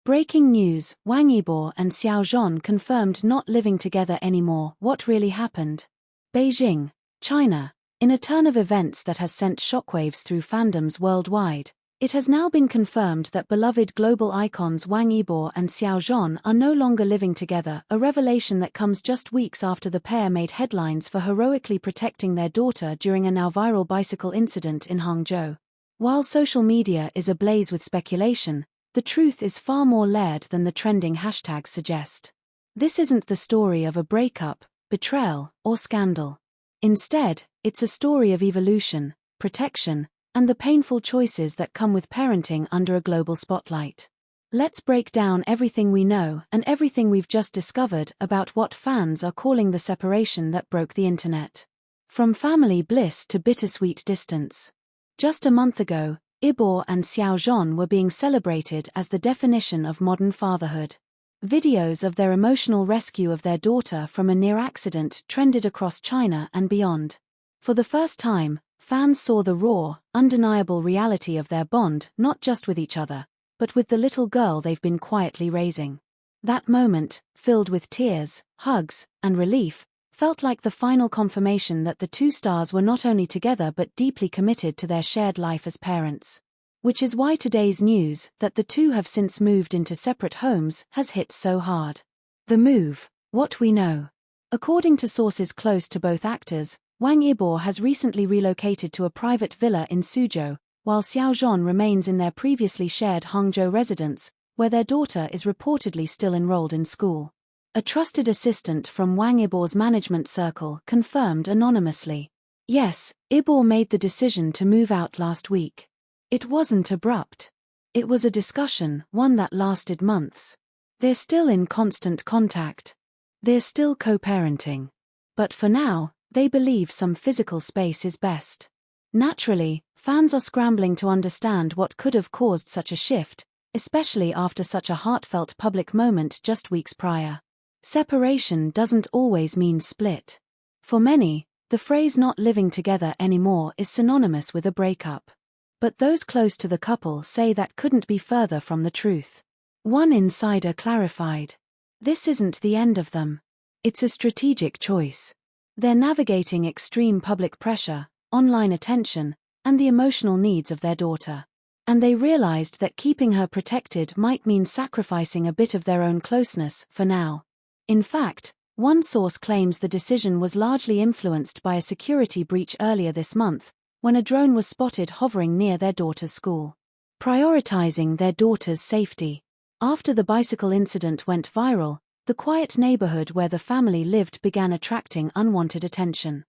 Breaking news, Wang Yibo and Xiao Zhan confirmed not living together anymore. What really happened? Beijing, China. In a turn of events that has sent shockwaves through fandoms worldwide, it has now been confirmed that beloved global icons Wang Ibo and Xiao Zhan are no longer living together, a revelation that comes just weeks after the pair made headlines for heroically protecting their daughter during a now viral bicycle incident in Hangzhou. While social media is ablaze with speculation, the truth is far more layered than the trending hashtags suggest. This isn't the story of a breakup, betrayal, or scandal. Instead, it's a story of evolution, protection, and the painful choices that come with parenting under a global spotlight. Let's break down everything we know and everything we've just discovered about what fans are calling the separation that broke the internet. From family bliss to bittersweet distance. Just a month ago, Yibo and Xiao Zhan were being celebrated as the definition of modern fatherhood. Videos of their emotional rescue of their daughter from a near accident trended across China and beyond. For the first time, fans saw the raw, undeniable reality of their bond, not just with each other, but with the little girl they've been quietly raising. That moment, filled with tears, hugs, and relief, felt like the final confirmation that the two stars were not only together but deeply committed to their shared life as parents. Which is why today's news, that the two have since moved into separate homes, has hit so hard. The move, what we know. According to sources close to both actors, Wang Ibo has recently relocated to a private villa in Suzhou, while Xiao Zhan remains in their previously shared Hangzhou residence, where their daughter is reportedly still enrolled in school. A trusted assistant from Wang Ibo's management circle confirmed anonymously. Yes, Ibo made the decision to move out last week. It wasn't abrupt. It was a discussion, one that lasted months. They're still in constant contact. They're still co-parenting. But for now, they believe some physical space is best. Naturally, fans are scrambling to understand what could have caused such a shift, especially after such a heartfelt public moment just weeks prior. Separation doesn't always mean split. For many, the phrase not living together anymore is synonymous with a breakup. But those close to the couple say that couldn't be further from the truth. One insider clarified. This isn't the end of them. It's a strategic choice. They're navigating extreme public pressure, online attention, and the emotional needs of their daughter. And they realized that keeping her protected might mean sacrificing a bit of their own closeness, for now. In fact, one source claims the decision was largely influenced by a security breach earlier this month, when a drone was spotted hovering near their daughter's school. Prioritizing their daughter's safety. After the bicycle incident went viral, the quiet neighborhood where the family lived began attracting unwanted attention.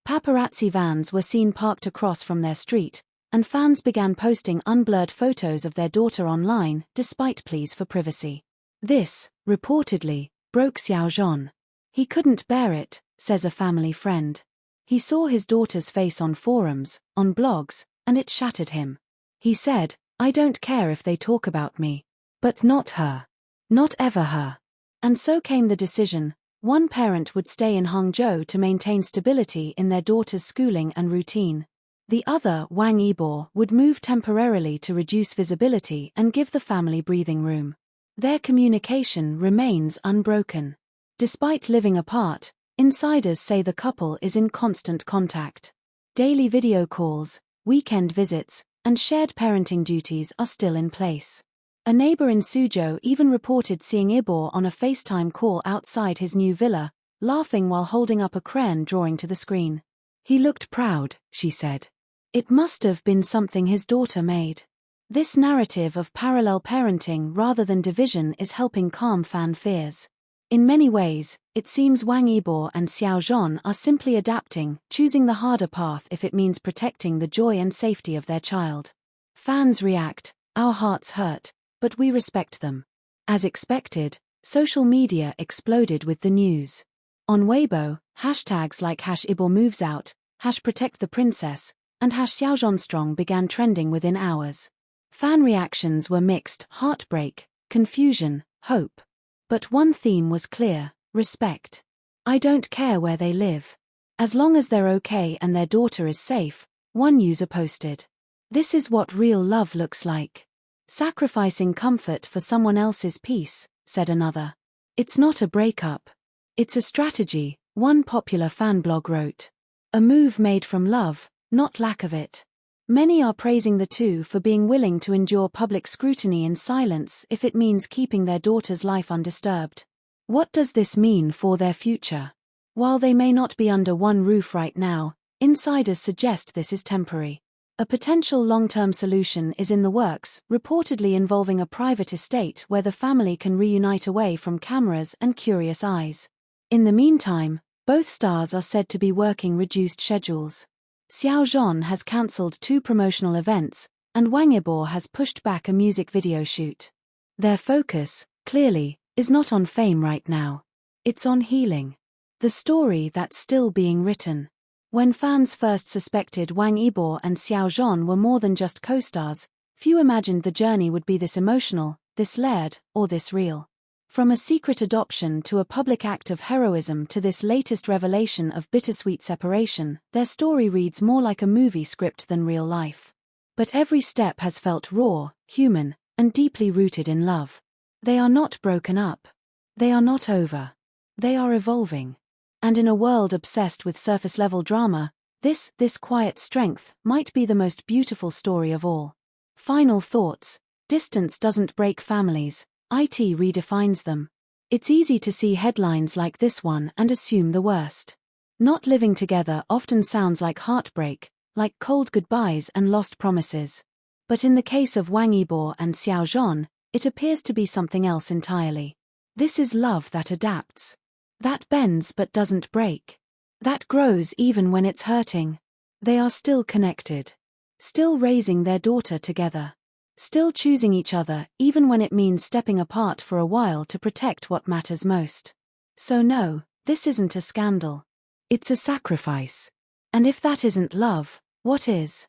Paparazzi vans were seen parked across from their street, and fans began posting unblurred photos of their daughter online, despite pleas for privacy. This, reportedly, broke Xiao Zhan. He couldn't bear it, says a family friend. He saw his daughter's face on forums, on blogs, and it shattered him. He said, "I don't care if they talk about me. But not her. Not ever her." And so came the decision. One parent would stay in Hangzhou to maintain stability in their daughter's schooling and routine. The other, Wang Ibo, would move temporarily to reduce visibility and give the family breathing room. Their communication remains unbroken. Despite living apart, insiders say the couple is in constant contact. Daily video calls, weekend visits, and shared parenting duties are still in place. A neighbor in Suzhou even reported seeing Ibo on a FaceTime call outside his new villa, laughing while holding up a crayon drawing to the screen. He looked proud, she said. It must have been something his daughter made. This narrative of parallel parenting rather than division is helping calm fan fears. In many ways, it seems Wang Ibo and Xiao Zhan are simply adapting, choosing the harder path if it means protecting the joy and safety of their child. Fans react, "Our hearts hurt, but we respect them." As expected, social media exploded with the news. On Weibo, hashtags like #IboMovesOut, #ProtectThePrincess, and #XiaoZhanStrong began trending within hours. Fan reactions were mixed: heartbreak, confusion, hope. But one theme was clear: respect. "I don't care where they live. As long as they're okay and their daughter is safe," one user posted. "This is what real love looks like." Sacrificing comfort for someone else's peace, said another. It's not a breakup. It's a strategy, one popular fan blog wrote. A move made from love, not lack of it. Many are praising the two for being willing to endure public scrutiny in silence if it means keeping their daughter's life undisturbed. What does this mean for their future? While they may not be under one roof right now, insiders suggest this is temporary. A potential long-term solution is in the works, reportedly involving a private estate where the family can reunite away from cameras and curious eyes. In the meantime, both stars are said to be working reduced schedules. Xiao Zhan has cancelled 2 promotional events, and Wang Ibo has pushed back a music video shoot. Their focus, clearly, is not on fame right now. It's on healing. The story that's still being written. When fans first suspected Wang Yibo and Xiao Zhan were more than just co-stars, few imagined the journey would be this emotional, this layered, or this real. From a secret adoption to a public act of heroism to this latest revelation of bittersweet separation, their story reads more like a movie script than real life. But every step has felt raw, human, and deeply rooted in love. They are not broken up. They are not over. They are evolving. And in a world obsessed with surface-level drama, this quiet strength might be the most beautiful story of all. Final thoughts. Distance doesn't break families, it redefines them. It's easy to see headlines like this one and assume the worst. Not living together often sounds like heartbreak, like cold goodbyes and lost promises. But in the case of Wang Ibo and Xiao Zhan, it appears to be something else entirely. This is love that adapts. That bends but doesn't break. That grows even when it's hurting. They are still connected. Still raising their daughter together. Still choosing each other even when it means stepping apart for a while to protect what matters most. So no, this isn't a scandal. It's a sacrifice. And if that isn't love, what is?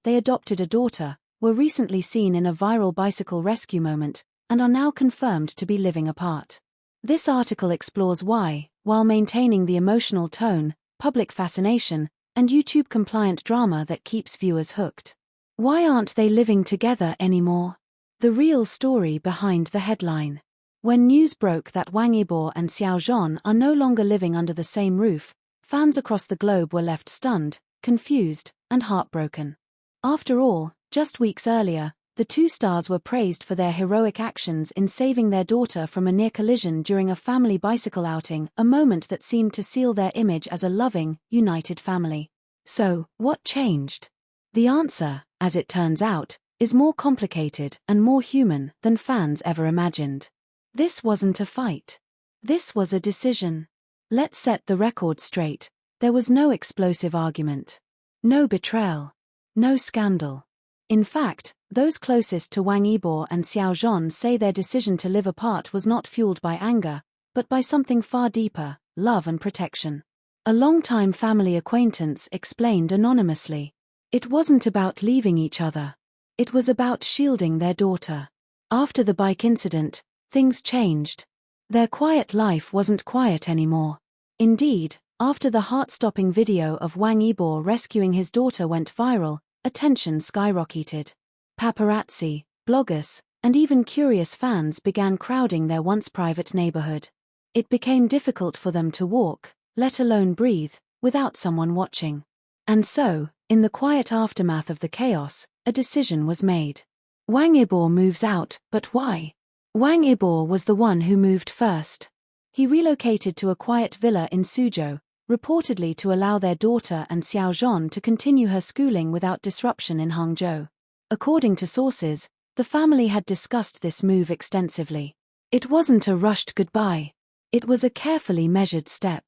They adopted a daughter, were recently seen in a viral bicycle rescue moment, and are now confirmed to be living apart. This article explores why, while maintaining the emotional tone, public fascination, and YouTube-compliant drama that keeps viewers hooked. Why aren't they living together anymore? The real story behind the headline. When news broke that Wang Ibo and Xiao Zhan are no longer living under the same roof, fans across the globe were left stunned, confused, and heartbroken. After all, just weeks earlier, the two stars were praised for their heroic actions in saving their daughter from a near collision during a family bicycle outing, a moment that seemed to seal their image as a loving, united family. So, what changed? The answer, as it turns out, is more complicated and more human than fans ever imagined. This wasn't a fight. This was a decision. Let's set the record straight. There was no explosive argument. No betrayal. No scandal. In fact, those closest to Wang Ibo and Xiao Zhan say their decision to live apart was not fueled by anger, but by something far deeper, love and protection. A longtime family acquaintance explained anonymously. It wasn't about leaving each other. It was about shielding their daughter. After the bike incident, things changed. Their quiet life wasn't quiet anymore. Indeed, after the heart-stopping video of Wang Ibo rescuing his daughter went viral, attention skyrocketed. Paparazzi, bloggers, and even curious fans began crowding their once private neighborhood. It became difficult for them to walk, let alone breathe, without someone watching. And so, in the quiet aftermath of the chaos, a decision was made. Wang Ibo moves out, but why? Wang Ibo was the one who moved first. He relocated to a quiet villa in Suzhou, reportedly to allow their daughter and Xiao Zhan to continue her schooling without disruption in Hangzhou. According to sources, the family had discussed this move extensively. It wasn't a rushed goodbye. It was a carefully measured step.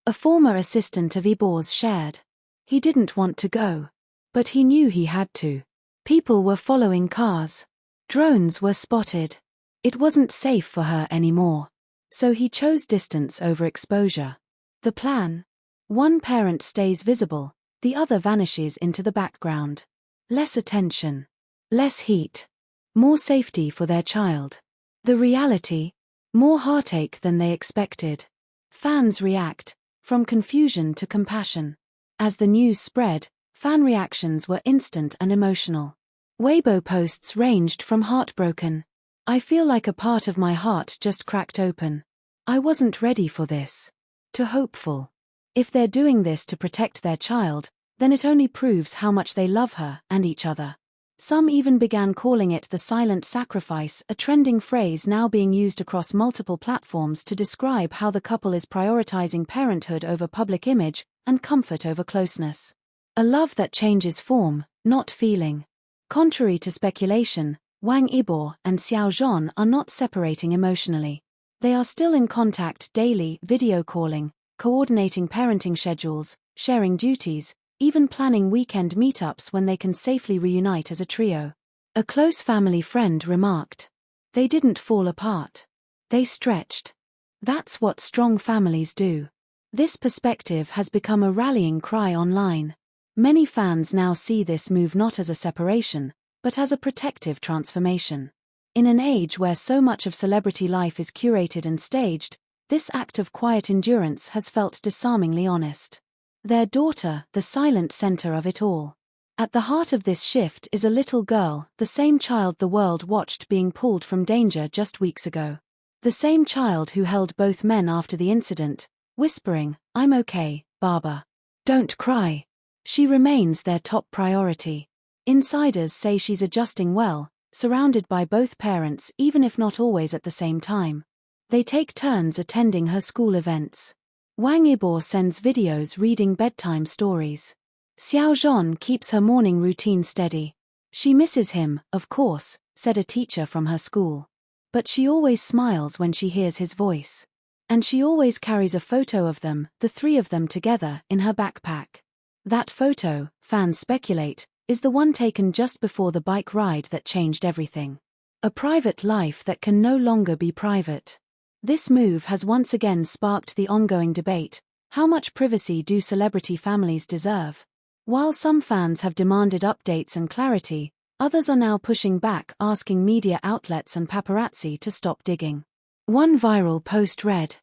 A former assistant of Ibo's shared. He didn't want to go. But he knew he had to. People were following cars. Drones were spotted. It wasn't safe for her anymore. So he chose distance over exposure. The plan? One parent stays visible, the other vanishes into the background. Less attention. Less heat. More safety for their child. The reality? More heartache than they expected. Fans react, from confusion to compassion. As the news spread, fan reactions were instant and emotional. Weibo posts ranged from heartbroken. I feel like a part of my heart just cracked open. I wasn't ready for this. To hopeful. If they're doing this to protect their child, then it only proves how much they love her and each other. Some even began calling it the silent sacrifice, a trending phrase now being used across multiple platforms to describe how the couple is prioritizing parenthood over public image and comfort over closeness. A love that changes form, not feeling. Contrary to speculation, Wang Ibo and Xiao Zhan are not separating emotionally. They are still in contact daily, video calling, coordinating parenting schedules, sharing duties, even planning weekend meetups when they can safely reunite as a trio. A close family friend remarked. They didn't fall apart. They stretched. That's what strong families do. This perspective has become a rallying cry online. Many fans now see this move not as a separation, but as a protective transformation. In an age where so much of celebrity life is curated and staged, this act of quiet endurance has felt disarmingly honest. Their daughter, the silent center of it all. At the heart of this shift is a little girl, the same child the world watched being pulled from danger just weeks ago. The same child who held both men after the incident, whispering, "I'm okay, Baba. Don't cry." She remains their top priority. Insiders say she's adjusting well, surrounded by both parents even if not always at the same time. They take turns attending her school events. Wang Ibo sends videos reading bedtime stories. Xiao Zhan keeps her morning routine steady. She misses him, of course, said a teacher from her school. But she always smiles when she hears his voice. And she always carries a photo of them, the three of them together, in her backpack. That photo, fans speculate, is the one taken just before the bike ride that changed everything. A private life that can no longer be private. This move has once again sparked the ongoing debate: how much privacy do celebrity families deserve? While some fans have demanded updates and clarity, others are now pushing back, asking media outlets and paparazzi to stop digging. One viral post read,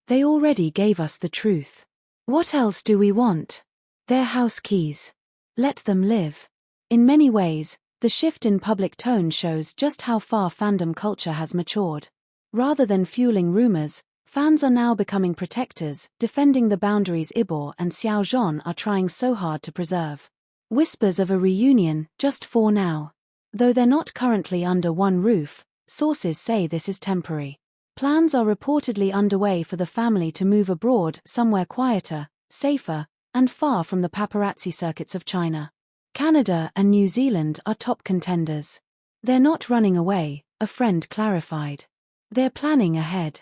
"They already gave us the truth. What else do we want? Their house keys. Let them live." In many ways, the shift in public tone shows just how far fandom culture has matured. Rather than fueling rumors, fans are now becoming protectors, defending the boundaries Ibo and Xiao Zhan are trying so hard to preserve. Whispers of a reunion, just for now. Though they're not currently under one roof, sources say this is temporary. Plans are reportedly underway for the family to move abroad, somewhere quieter, safer, and far from the paparazzi circuits of China. Canada and New Zealand are top contenders. They're not running away, a friend clarified. They're planning ahead.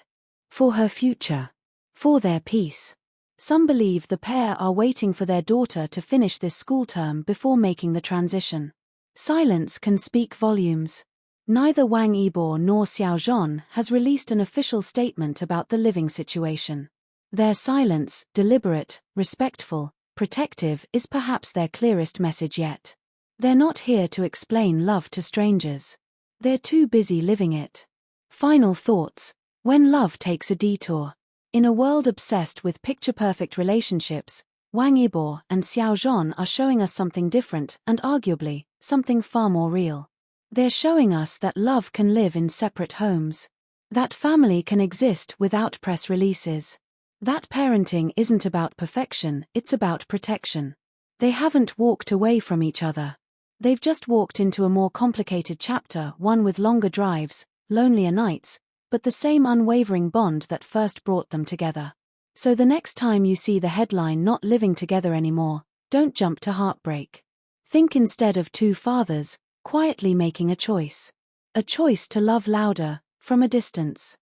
For her future. For their peace. Some believe the pair are waiting for their daughter to finish this school term before making the transition. Silence can speak volumes. Neither Wang Ibo nor Xiao Zhan has released an official statement about the living situation. Their silence, deliberate, respectful, protective, is perhaps their clearest message yet. They're not here to explain love to strangers. They're too busy living it. Final thoughts. When love takes a detour. In a world obsessed with picture-perfect relationships, Wang Ibo and Xiao Zhan are showing us something different and arguably, something far more real. They're showing us that love can live in separate homes. That family can exist without press releases. That parenting isn't about perfection, it's about protection. They haven't walked away from each other. They've just walked into a more complicated chapter, one with longer drives, lonelier nights, but the same unwavering bond that first brought them together. So the next time you see the headline "Not living together anymore," don't jump to heartbreak. Think instead of two fathers, quietly making a choice. A choice to love louder, from a distance.